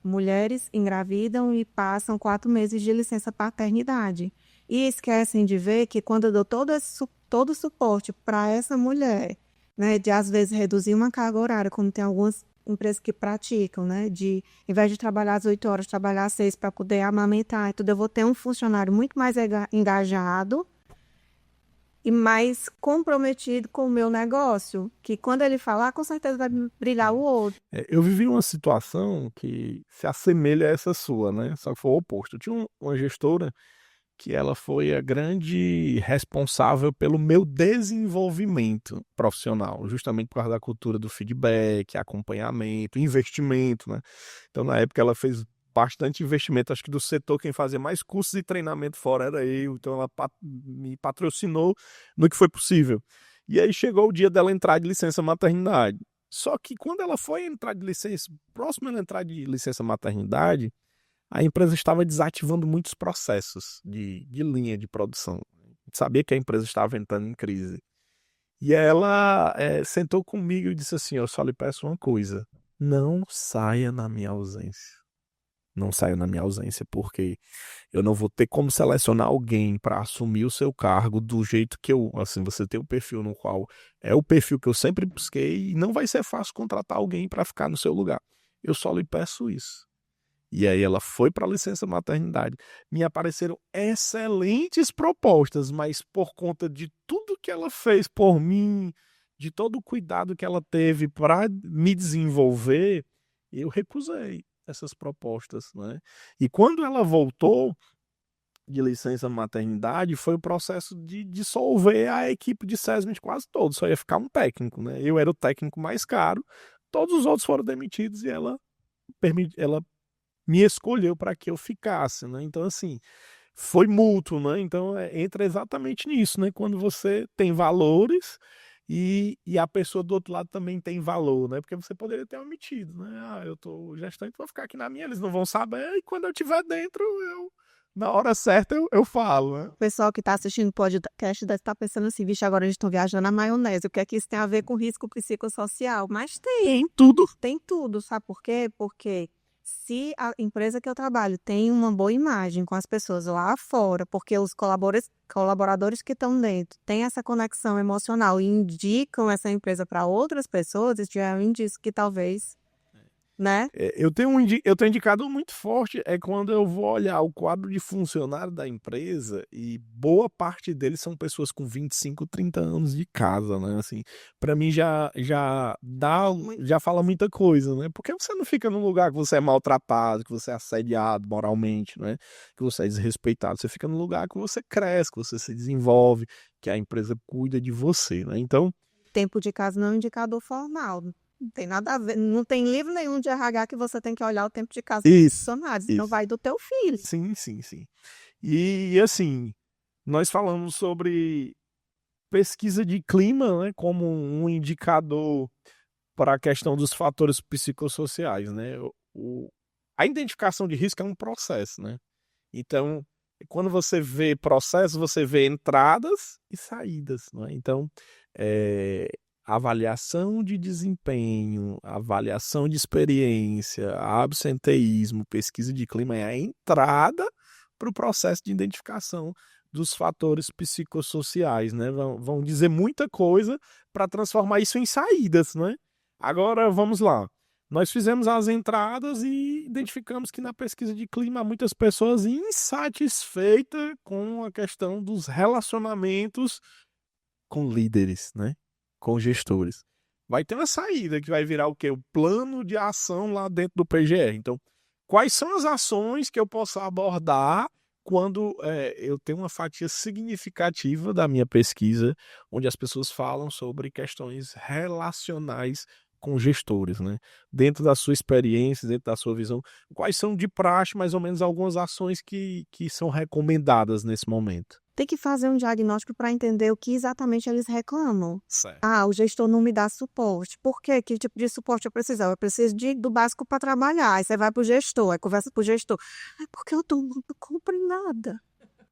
B: mulheres engravidam e passam 4 meses de licença paternidade. E esquecem de ver que quando eu dou todo o suporte para essa mulher, né, de às vezes reduzir uma carga horária, como tem algumas empresas que praticam, né, de em vez de trabalhar às 8 horas, trabalhar às 6 para poder amamentar e tudo, eu vou ter um funcionário muito mais engajado e mais comprometido com o meu negócio, que quando ele falar, com certeza vai brilhar o outro.
A: Eu vivi uma situação que se assemelha a essa sua, né? Só que foi o oposto. Eu tinha uma gestora que ela foi a grande responsável pelo meu desenvolvimento profissional, justamente por causa da cultura do feedback, acompanhamento, investimento, né? Então, na época, ela fez bastante investimento. Acho que do setor, quem fazia mais cursos e treinamento fora era eu. Então, ela me patrocinou no que foi possível. E aí chegou o dia dela entrar de licença maternidade. Só que quando ela foi entrar de licença, próximo ela entrar de licença maternidade, a empresa estava desativando muitos processos de linha de produção. A gente sabia que a empresa estava entrando em crise. E ela sentou comigo e disse assim: eu só lhe peço uma coisa, não saia na minha ausência. Não saia na minha ausência, porque eu não vou ter como selecionar alguém para assumir o seu cargo do jeito que assim, você tem um perfil no qual é o perfil que eu sempre busquei e não vai ser fácil contratar alguém para ficar no seu lugar. Eu só lhe peço isso. E aí ela foi para a licença maternidade. Me apareceram excelentes propostas, mas por conta de tudo que ela fez por mim, de todo o cuidado que ela teve para me desenvolver, eu recusei essas propostas, né? E quando ela voltou de licença maternidade, foi o processo de dissolver a equipe de Sesment quase todo. Só ia ficar um técnico, né? Eu era o técnico mais caro, todos os outros foram demitidos e ela me escolheu para que eu ficasse, né? Então, assim, foi mútuo, né? Então, entra exatamente nisso, né? Quando você tem valores e a pessoa do outro lado também tem valor, né? Porque você poderia ter omitido, né? Ah, eu tô gestante, vou ficar aqui na minha, eles não vão saber, e quando eu estiver dentro, na hora certa, eu falo, né?
B: O pessoal que está assistindo o podcast deve estar pensando assim, vixe, agora eles estão viajando na maionese, o que é que isso tem a ver com risco psicossocial? Mas
A: Tem tudo.
B: tem tudo, sabe por quê? Porque se a empresa que eu trabalho tem uma boa imagem com as pessoas lá fora, porque os colaboradores que estão dentro têm essa conexão emocional e indicam essa empresa para outras pessoas, isso já é um indício que talvez, né?
A: Eu tenho indicado muito forte quando eu vou olhar o quadro de funcionário da empresa e boa parte deles são pessoas com 25, 30 anos de casa, né? Assim, para mim já fala muita coisa, né? Porque você não fica num lugar que você é maltratado, que você é assediado moralmente, né? Que você é desrespeitado. Você fica num lugar que você cresce, que você se desenvolve, que a empresa cuida de você, né? Então,
B: Tempo de casa não é um indicador formal. Não tem nada a ver, não tem livro nenhum de RH que você tem que olhar o tempo de casa dos
A: isso,
B: funcionários. Então
A: isso.
B: vai do teu filho.
A: Sim, sim, sim. E assim, nós falamos sobre pesquisa de clima, né, como um indicador para a questão dos fatores psicossociais, né? A identificação de risco é um processo, né? Então, quando você vê processos, você vê entradas e saídas, né? Então, avaliação de desempenho, avaliação de experiência, absenteísmo, pesquisa de clima é a entrada para o processo de identificação dos fatores psicossociais, né? Vão dizer muita coisa para transformar isso em saídas, né? Agora, vamos lá. Nós fizemos as entradas e identificamos que na pesquisa de clima há muitas pessoas insatisfeitas com a questão dos relacionamentos com líderes, né? Com gestores. Vai ter uma saída que vai virar o quê? O plano de ação lá dentro do PGR. Então, quais são as ações que eu posso abordar quando eu tenho uma fatia significativa da minha pesquisa, onde as pessoas falam sobre questões relacionais com gestores, né? Dentro da sua experiência, dentro da sua visão, quais são de praxe, mais ou menos, algumas ações que são recomendadas nesse momento?
B: Tem que fazer um diagnóstico para entender o que exatamente eles reclamam.
A: Certo.
B: Ah, o gestor não me dá suporte. Por quê? Que tipo de suporte eu preciso? Eu preciso do básico para trabalhar. Aí você vai para o gestor, aí conversa com o gestor. É porque eu não compro nada.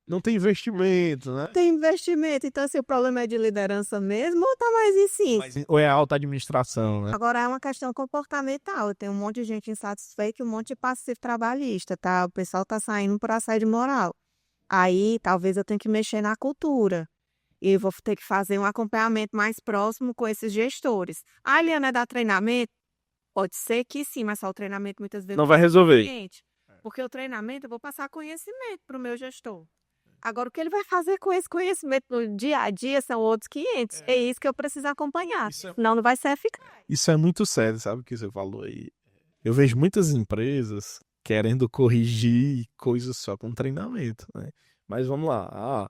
A: Não tem investimento, né?
B: Tem investimento. Então, assim, o problema é de liderança mesmo ou tá mais em si?
A: Ou é a alta administração, né?
B: Agora é uma questão comportamental. Tem um monte de gente insatisfeita e um monte de passivo trabalhista, tá? O pessoal tá saindo por assédio moral. Aí, talvez eu tenha que mexer na cultura. E vou ter que fazer um acompanhamento mais próximo com esses gestores. A Eliana dá treinamento? Pode ser que sim, mas só o treinamento muitas vezes
A: Não vai resolver.
B: suficiente. Porque o treinamento eu vou passar conhecimento para o meu gestor. Agora, o que ele vai fazer com esse conhecimento no dia a dia são outros 500. É isso que eu preciso acompanhar. Senão não vai ser eficaz.
A: Isso é muito sério, sabe o que você falou aí? Eu vejo muitas empresas querendo corrigir coisas só com treinamento, né? Mas vamos lá.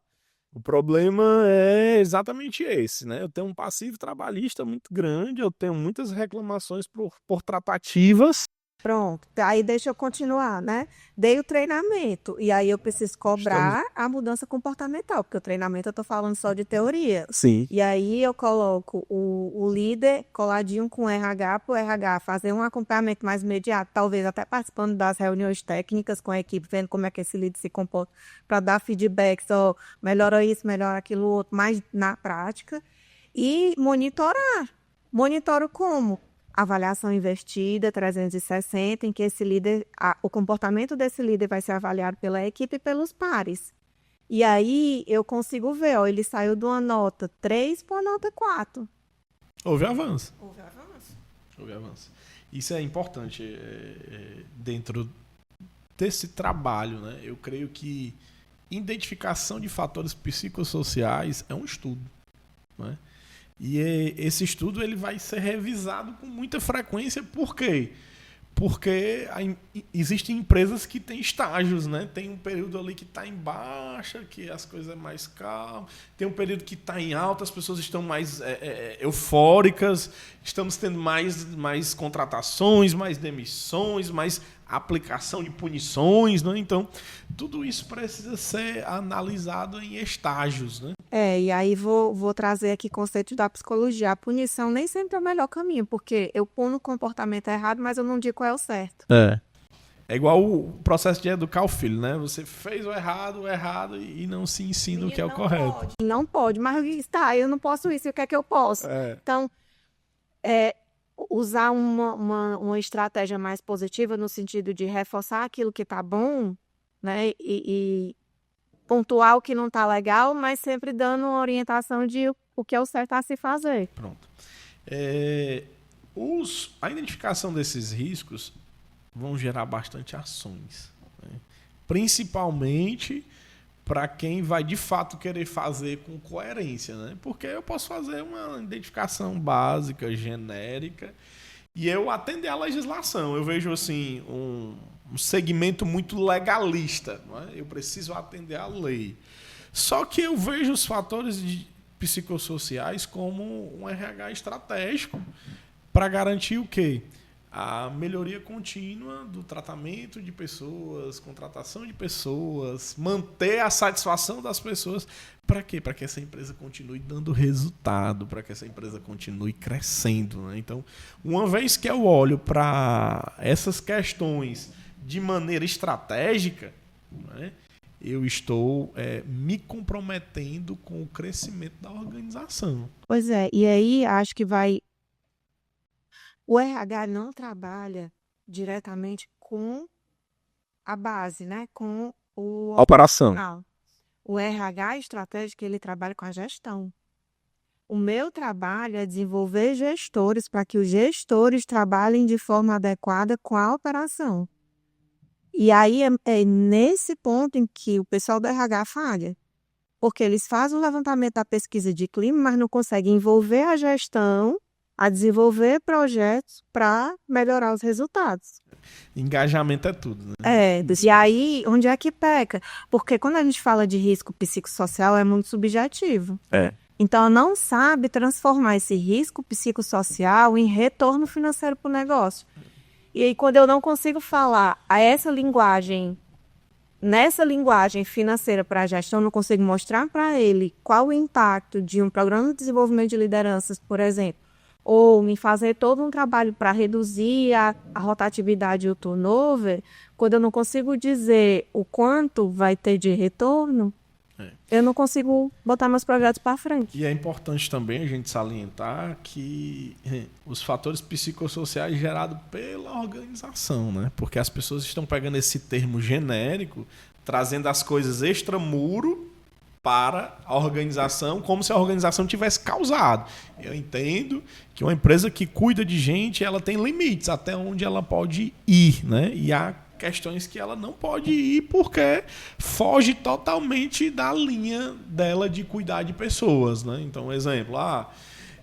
A: O problema é exatamente esse, né? Eu tenho um passivo trabalhista muito grande, eu tenho muitas reclamações por tratativas.
B: Pronto, aí deixa eu continuar, né? Dei o treinamento e aí eu preciso cobrar a mudança comportamental, porque o treinamento eu tô falando só de teoria.
A: Sim.
B: E aí eu coloco o líder coladinho com o RH para o RH fazer um acompanhamento mais imediato, talvez até participando das reuniões técnicas com a equipe, vendo como é que esse líder se comporta, para dar feedbacks, ó, melhora isso, melhora aquilo outro, mais na prática. E monitorar. Monitoro como? Avaliação invertida, 360, em que esse líder, o comportamento desse líder vai ser avaliado pela equipe e pelos pares. E aí eu consigo ver, ó, ele saiu de uma nota 3 para uma nota 4.
A: Houve avanço.
B: Houve avanço.
A: Isso é importante dentro desse trabalho, né? Eu creio que identificação de fatores psicossociais é um estudo, né? E esse estudo ele vai ser revisado com muita frequência. Por quê? Porque existem empresas que têm estágios, né? Tem um período ali que está em baixa, que as coisas é mais calmas. Tem um período que está em alta, as pessoas estão mais eufóricas. Estamos tendo mais contratações, mais demissões, mais aplicação de punições, né? Então, tudo isso precisa ser analisado em estágios, né?
B: E aí vou trazer aqui conceitos da psicologia. A punição nem sempre é o melhor caminho, porque eu puno o comportamento errado, mas eu não digo qual é o certo.
A: É igual o processo de educar o filho, né? Você fez o errado e não se ensina o que é o correto.
B: Não pode, mas eu não posso isso, o que é que eu posso? Então, usar uma estratégia mais positiva no sentido de reforçar aquilo que está bom, né? E pontuar o que não está legal, mas sempre dando uma orientação de o que é o certo a se fazer.
A: Pronto. A identificação desses riscos vão gerar bastante ações, né? Principalmente para quem vai de fato querer fazer com coerência, né? Porque eu posso fazer uma identificação básica, genérica, e eu atender à legislação. Eu vejo assim um segmento muito legalista, não é? Eu preciso atender à lei. Só que eu vejo os fatores psicossociais como um RH estratégico para garantir o quê? A melhoria contínua do tratamento de pessoas, contratação de pessoas, manter a satisfação das pessoas. Para quê? Para que essa empresa continue dando resultado, para que essa empresa continue crescendo, né? Então, uma vez que eu olho para essas questões de maneira estratégica, né, eu estou me comprometendo com o crescimento da organização.
B: Pois é, e aí acho que o RH não trabalha diretamente com a base, né? Com
A: A operação.
B: Não. O RH estratégico, ele trabalha com a gestão. O meu trabalho é desenvolver gestores para que os gestores trabalhem de forma adequada com a operação. E aí é nesse ponto em que o pessoal do RH falha. Porque eles fazem o levantamento da pesquisa de clima, mas não conseguem envolver a gestão a desenvolver projetos para melhorar os resultados.
A: Engajamento é tudo, né?
B: E aí, onde é que peca? Porque quando a gente fala de risco psicossocial, é muito subjetivo. Então, não sabe transformar esse risco psicossocial em retorno financeiro para o negócio. E aí, quando eu não consigo falar nessa linguagem financeira para a gestão, não consigo mostrar para ele qual o impacto de um programa de desenvolvimento de lideranças, por exemplo, ou me fazer todo um trabalho para reduzir a rotatividade e o turnover, quando eu não consigo dizer o quanto vai ter de retorno, eu não consigo botar meus projetos para frente.
A: E é importante também a gente salientar que os fatores psicossociais gerados pela organização, né? Porque as pessoas estão pegando esse termo genérico, trazendo as coisas extramuro para a organização, como se a organização tivesse causado. Eu entendo que uma empresa que cuida de gente, ela tem limites até onde ela pode ir, né? E a questões que ela não pode ir porque foge totalmente da linha dela de cuidar de pessoas, né? Então, exemplo,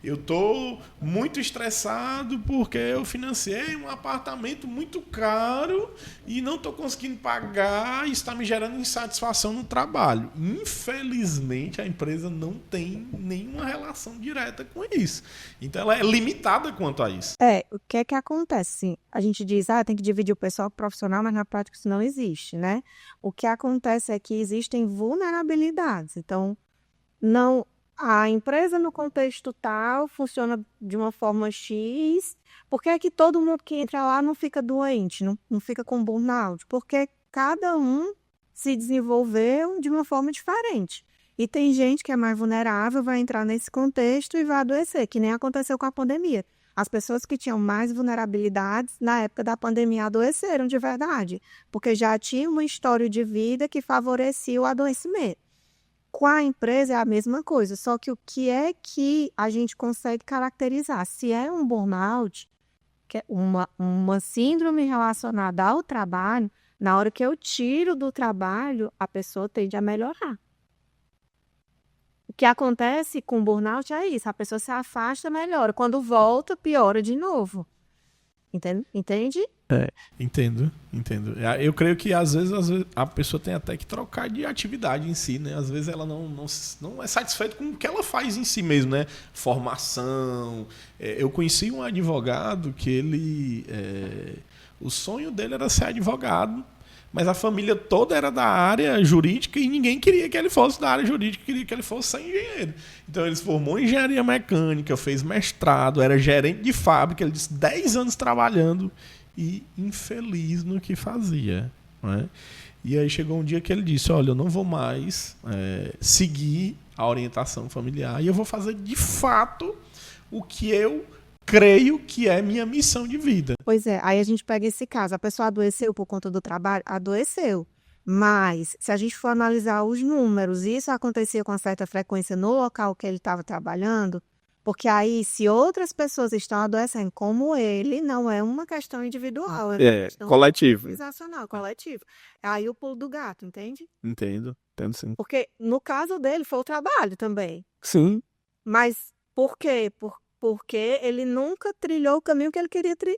A: eu tô muito estressado porque eu financiei um apartamento muito caro e não estou conseguindo pagar e está me gerando insatisfação no trabalho. Infelizmente, a empresa não tem nenhuma relação direta com isso. Então, ela é limitada quanto a isso.
B: O que é que acontece? A gente diz, tem que dividir o pessoal com o profissional, mas na prática isso não existe, né? O que acontece é que existem vulnerabilidades. Então, não... A empresa no contexto tal funciona de uma forma X, por que é que todo mundo que entra lá não fica doente, não fica com burnout? Porque cada um se desenvolveu de uma forma diferente. E tem gente que é mais vulnerável, vai entrar nesse contexto e vai adoecer, que nem aconteceu com a pandemia. As pessoas que tinham mais vulnerabilidades na época da pandemia adoeceram de verdade, porque já tinha uma história de vida que favorecia o adoecimento. Com a empresa é a mesma coisa, só que o que é que a gente consegue caracterizar? Se é um burnout, que é uma síndrome relacionada ao trabalho, na hora que eu tiro do trabalho, a pessoa tende a melhorar. O que acontece com o burnout é isso, a pessoa se afasta, melhora. Quando volta, piora de novo. Entende?
A: Entendo. Eu creio que às vezes a pessoa tem até que trocar de atividade em si, né? Às vezes ela não é satisfeita com o que ela faz em si mesmo, né? Formação. Eu conheci um advogado que o sonho dele era ser advogado, mas a família toda era da área jurídica e ninguém queria que ele fosse da área jurídica, queria que ele fosse ser engenheiro. Então ele se formou em engenharia mecânica, fez mestrado, era gerente de fábrica, ele disse 10 anos trabalhando e infeliz no que fazia, né? E aí chegou um dia que ele disse, olha, eu não vou mais seguir a orientação familiar e eu vou fazer de fato o que eu creio que é minha missão de vida.
B: Pois é, aí a gente pega esse caso, a pessoa adoeceu por conta do trabalho? Adoeceu. Mas, se a gente for analisar os números, isso acontecia com certa frequência no local que ele estava trabalhando, porque aí, se outras pessoas estão adoecendo como ele, não é uma questão individual, é uma questão
A: coletivo.
B: organizacional, coletivo. É aí o pulo do gato, entende?
A: Entendo sim.
B: Porque no caso dele foi o trabalho também.
A: Sim.
B: Mas por quê? Porque ele nunca trilhou o caminho que ele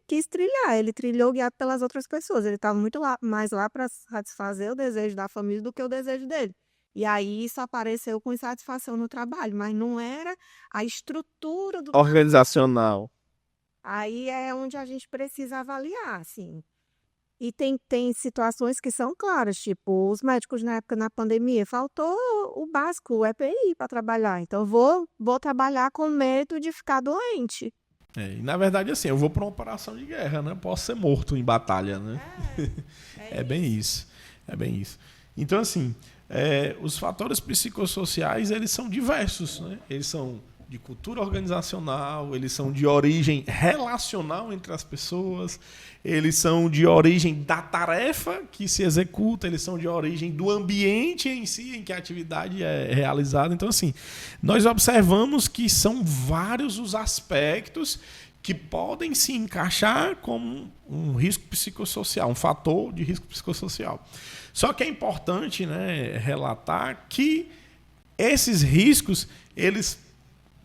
B: quis trilhar. Ele trilhou guiado pelas outras pessoas. Ele estava muito mais lá para satisfazer o desejo da família do que o desejo dele. E aí isso apareceu com insatisfação no trabalho, mas não era a estrutura do
A: organizacional.
B: Aí é onde a gente precisa avaliar, assim. E tem situações que são claras, tipo, os médicos na época da pandemia, faltou o básico, o EPI para trabalhar. Então, eu vou trabalhar com medo de ficar doente.
A: E na verdade, assim, eu vou para uma operação de guerra, né? Posso ser morto em batalha, né? É bem isso. Então, assim, os fatores psicossociais, eles são diversos, né? Eles são de cultura organizacional, eles são de origem relacional entre as pessoas, eles são de origem da tarefa que se executa, eles são de origem do ambiente em si, em que a atividade é realizada. Então, assim, nós observamos que são vários os aspectos que podem se encaixar como um risco psicossocial, um fator de risco psicossocial. Só que é importante, né, relatar que esses riscos, eles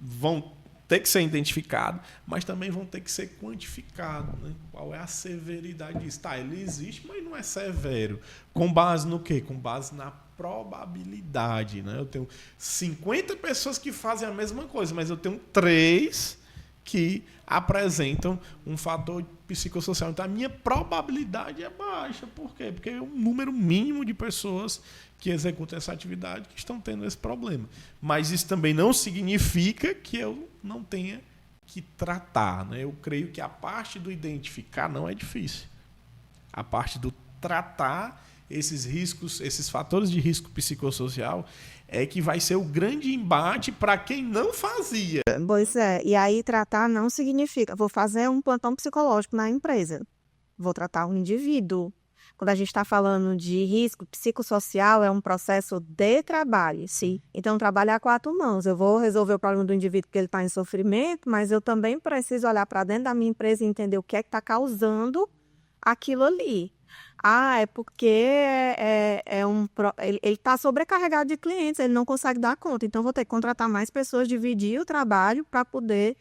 A: vão ter que ser identificados, mas também vão ter que ser quantificados, né? Qual é a severidade disso? Ele existe, mas não é severo. Com base no quê? Com base na probabilidade, né? Eu tenho 50 pessoas que fazem a mesma coisa, mas eu tenho 3 que apresentam um fator psicossocial. Então, a minha probabilidade é baixa. Por quê? Porque é um número mínimo de pessoas que executam essa atividade que estão tendo esse problema. Mas isso também não significa que eu não tenha que tratar, né? Eu creio que a parte do identificar não é difícil. A parte do tratar esses riscos, esses fatores de risco psicossocial, é que vai ser o grande embate para quem não fazia.
B: Pois é, e aí tratar não significa, vou fazer um plantão psicológico na empresa, vou tratar um indivíduo. Quando a gente está falando de risco psicossocial, é um processo de trabalho, sim. Então, trabalhar a 4 mãos. Eu vou resolver o problema do indivíduo porque ele está em sofrimento, mas eu também preciso olhar para dentro da minha empresa e entender o que é que está causando aquilo ali. É porque ele está sobrecarregado de clientes, ele não consegue dar conta. Então, vou ter que contratar mais pessoas, dividir o trabalho para poder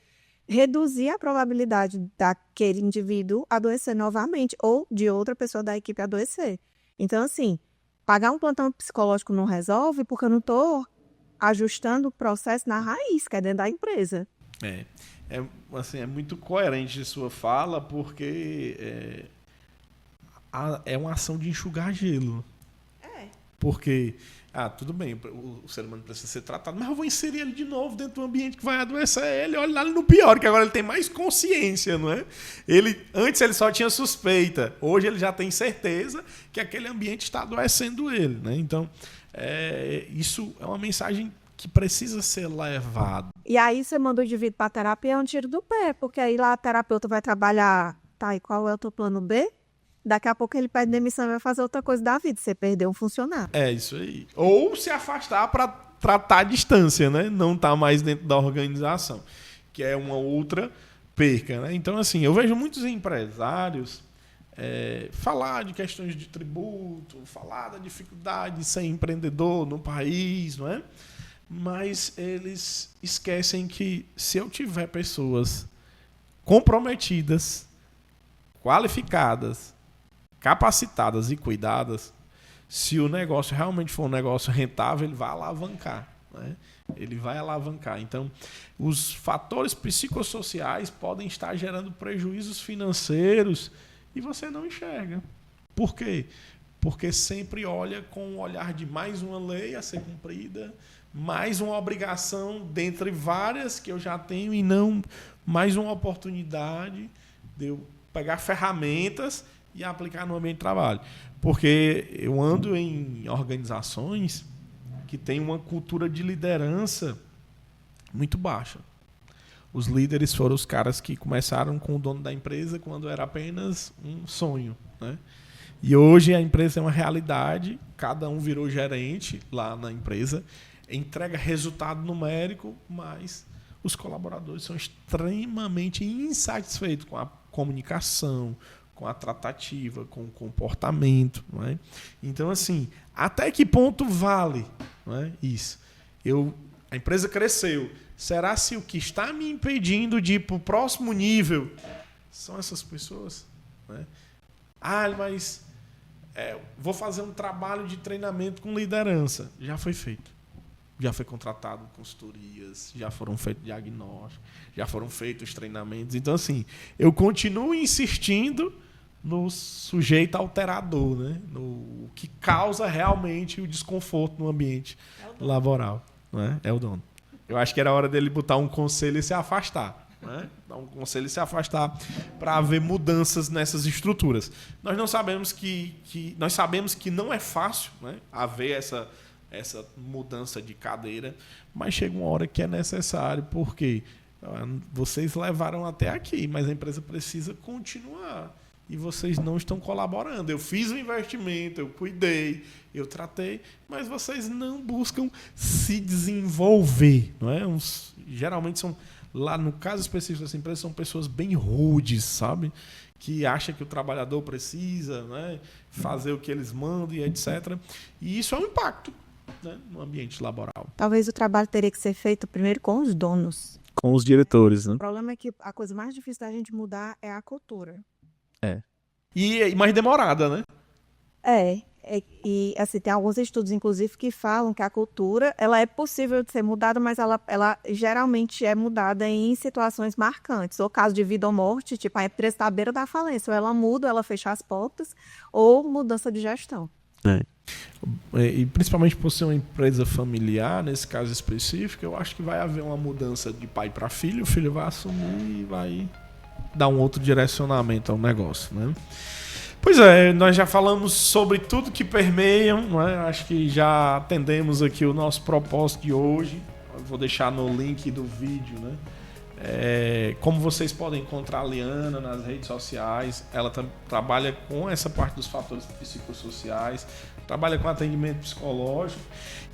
B: reduzir a probabilidade daquele indivíduo adoecer novamente ou de outra pessoa da equipe adoecer. Então, assim, pagar um plantão psicológico não resolve porque eu não estou ajustando o processo na raiz, que é dentro da empresa.
C: É muito coerente a sua fala, porque é uma ação de enxugar gelo. Porque, tudo bem, o ser humano precisa ser tratado, mas eu vou inserir ele de novo dentro do ambiente que vai adoecer ele. Olha lá no pior, que agora ele tem mais consciência, não é? Antes ele só tinha suspeita, hoje ele já tem certeza que aquele ambiente está adoecendo ele, né? Então, isso é uma mensagem que precisa ser levada.
B: E aí você manda o indivíduo para a terapia, é um tiro do pé, porque aí lá a terapeuta vai trabalhar, e qual é o teu plano B? Daqui a pouco ele pede demissão e vai fazer outra coisa da vida, você perdeu um funcionário.
C: É isso aí. Ou se afastar para tratar a distância, né? Não estar mais dentro da organização, que é uma outra perca, né? Então, assim, eu vejo muitos empresários falar de questões de tributo, falar da dificuldade de ser empreendedor no país, não é? Mas eles esquecem que se eu tiver pessoas comprometidas, qualificadas, capacitadas e cuidadas, se o negócio realmente for um negócio rentável, ele vai alavancar, né? Ele vai alavancar. Então, os fatores psicossociais podem estar gerando prejuízos financeiros e você não enxerga. Por quê? Porque sempre olha com o olhar de mais uma lei a ser cumprida, mais uma obrigação dentre várias que eu já tenho e não mais uma oportunidade de eu pegar ferramentas e aplicar no ambiente de trabalho. Porque eu ando em organizações que têm uma cultura de liderança muito baixa. Os líderes foram os caras que começaram com o dono da empresa quando era apenas um sonho, né? E hoje a empresa é uma realidade, cada um virou gerente lá na empresa, entrega resultado numérico, mas os colaboradores são extremamente insatisfeitos com a comunicação, com a tratativa, com o comportamento, não é? Então, assim, até que ponto vale, não é, isso? A empresa cresceu. Será se o que está me impedindo de ir para o próximo nível são essas pessoas? Não é? Mas vou fazer um trabalho de treinamento com liderança. Já foi feito. Já foi contratado consultorias, já foram feitos diagnósticos, já foram feitos treinamentos. Então, assim, eu continuo insistindo no sujeito alterador, né? No que causa realmente o desconforto no ambiente laboral. Né? É o dono. Eu acho que era hora dele botar um conselho e se afastar. Né? Dar um conselho e se afastar para haver mudanças nessas estruturas. Nós não sabemos nós sabemos que não é fácil, né, haver essa mudança de cadeira, mas chega uma hora que é necessário, porque vocês levaram até aqui, mas a empresa precisa continuar. E vocês não estão colaborando. Eu fiz o investimento, eu cuidei, eu tratei, mas vocês não buscam se desenvolver. Não é? Geralmente são, lá no caso específico dessa empresa, são pessoas bem rudes, sabe? Que acham que o trabalhador precisa, né, fazer o que eles mandam e etc. E isso é um impacto, né, no ambiente laboral.
B: Talvez o trabalho teria que ser feito primeiro com os donos.
A: Com os diretores, né?
B: O problema é que a coisa mais difícil da gente mudar é a cultura.
C: E mais demorada, né?
B: E assim, tem alguns estudos, inclusive, que falam que a cultura ela é possível de ser mudada, mas ela geralmente é mudada em situações marcantes. Ou caso de vida ou morte, tipo, a empresa está à beira da falência. Ou ela muda, ela fecha as portas, ou mudança de gestão.
C: E principalmente por ser uma empresa familiar, nesse caso específico, eu acho que vai haver uma mudança de pai para filho, o filho vai assumir e vai dar um outro direcionamento ao negócio, né? Pois é, nós já falamos sobre tudo que permeiam, não é? Acho que já atendemos aqui o nosso propósito de hoje. Eu vou deixar no link do vídeo, né? Como vocês podem encontrar a Liana nas redes sociais, ela trabalha com essa parte dos fatores psicossociais, trabalha com atendimento psicológico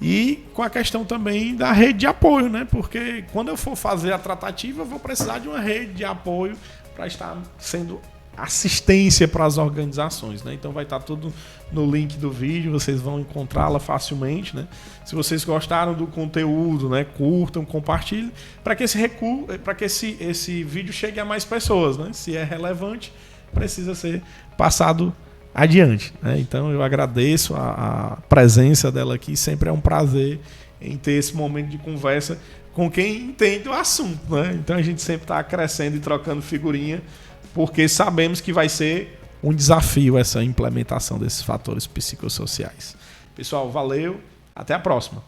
C: e com a questão também da rede de apoio, né? Porque quando eu for fazer a tratativa, eu vou precisar de uma rede de apoio para estar sendo assistência para as organizações, né? Então vai estar tudo no link do vídeo, vocês vão encontrá-la facilmente, né? Se vocês gostaram do conteúdo, né, curtam, compartilhem, para que esse vídeo chegue a mais pessoas, né? Se é relevante, precisa ser passado adiante, né? Então eu agradeço a presença dela aqui, sempre é um prazer em ter esse momento de conversa com quem entende o assunto, né? Então a gente sempre está crescendo e trocando figurinha, porque sabemos que vai ser um desafio essa implementação desses fatores psicossociais. Pessoal, valeu, até a próxima.